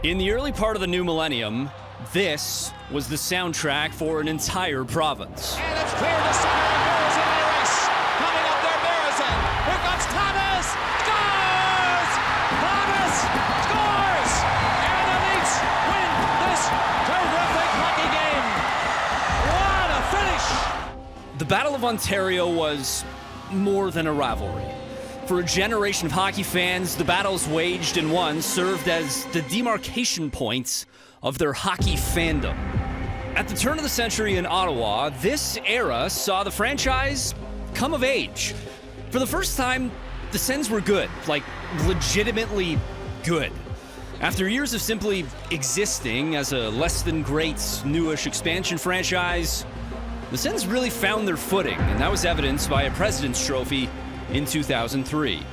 In the early part of the new millennium, this was the soundtrack for an entire province. And it's clear to center, and Berezin in the race. Coming up there, Berezin. Here comes Thomas. Scores! Thomas scores! And the Leafs win this terrific hockey game. What a finish! The Battle of Ontario was more than a rivalry. For a generation of hockey fans, the battles waged and won served as the demarcation points of their hockey fandom. At the turn of the century in Ottawa, this era saw the franchise come of age. For the first time, the Sens were good, like legitimately good. After years of simply existing as a less-than-great, newish expansion franchise, the Sens really found their footing, and that was evidenced by a President's Trophy in 2003.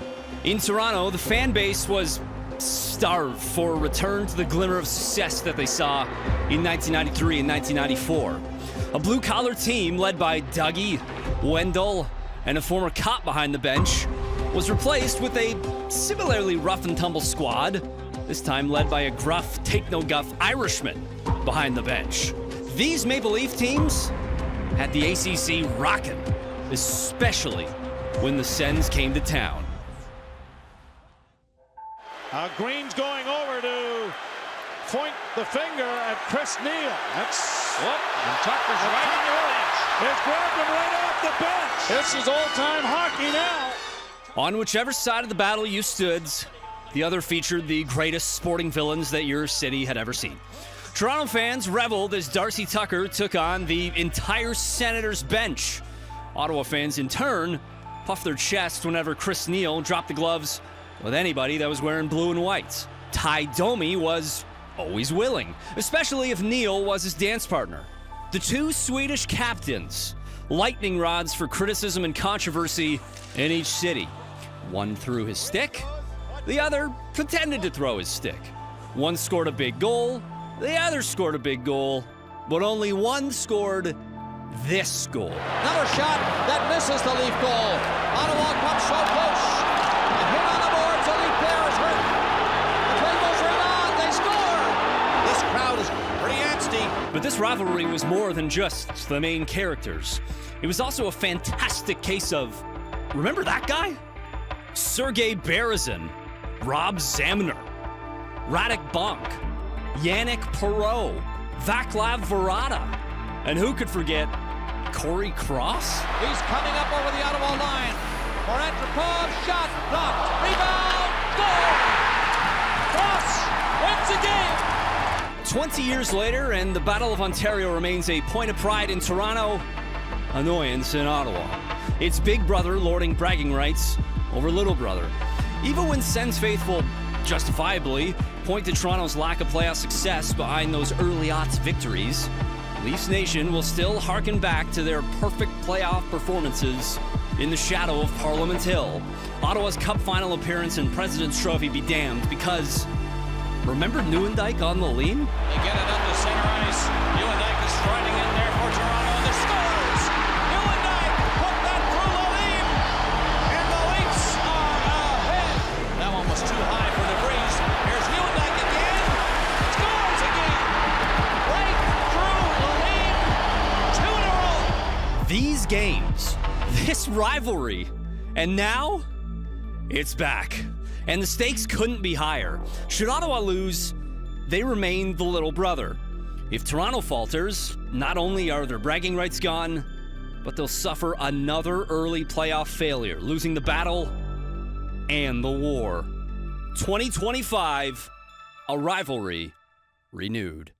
In Toronto, the fan base was starved for a return to the glimmer of success that they saw in 1993 and 1994. A blue-collar team led by Dougie, Wendell, and a former cop behind the bench was replaced with a similarly rough-and-tumble squad, this time led by a gruff, take-no-guff Irishman behind the bench. These Maple Leaf teams had the ACC rocking, especially when the Sens came to town. Green's going over to point the finger at Chris Neal. That's And Tucker's right on the bench. It's grabbed him right off the bench. This is old-time hockey now. On whichever side of the battle you stood, the other featured the greatest sporting villains that your city had ever seen. Toronto fans reveled as Darcy Tucker took on the entire Senators bench. Ottawa fans, in turn, puffed their chest whenever Chris Neal dropped the gloves with anybody that was wearing blue and white. Ty Domi was always willing, especially if Neal was his dance partner. The two Swedish captains, lightning rods for criticism and controversy in each city. One threw his stick, the other pretended to throw his stick. One scored a big goal, the other scored a big goal, but only one scored this goal. Another shot that misses the Leaf goal. Ottawa comes so close. A hit on the boards. The Leaf player is hurt. The Flamers are on. They score. This crowd is pretty antsy. But this rivalry was more than just the main characters. It was also a fantastic case of, remember that guy? Sergei Berezin, Rob Zamner, Radek Bonk, Yannick Perreault, Vaclav Varada, and who could forget Corey Cross? He's coming up over the Ottawa line. For Antropov, shot, blocked, rebound, goal! Cross wins the game! 20 years later, and the Battle of Ontario remains a point of pride in Toronto, annoyance in Ottawa. It's Big Brother lording bragging rights over Little Brother. Even when Sens faithful justifiably point to Toronto's lack of playoff success behind those early aughts victories, Leafs Nation will still harken back to their perfect playoff performances in the shadow of Parliament Hill. Ottawa's Cup final appearance and President's Trophy be damned, because remember Nieuwendyk on the lean? They get it up to center ice. Nieuwendyk is striding in there for Toronto, and the scores! Nieuwendyk put that through the lead, and the Leafs are ahead. That one was too high for the breeze. Here's Nieuwendyk again. Scores again. Right through the lead. Two in a row. These games, this rivalry, and now it's back. And the stakes couldn't be higher. Should Ottawa lose, they remain the little brother. If Toronto falters, not only are their bragging rights gone, but they'll suffer another early playoff failure, losing the battle and the war. 2025, a rivalry renewed.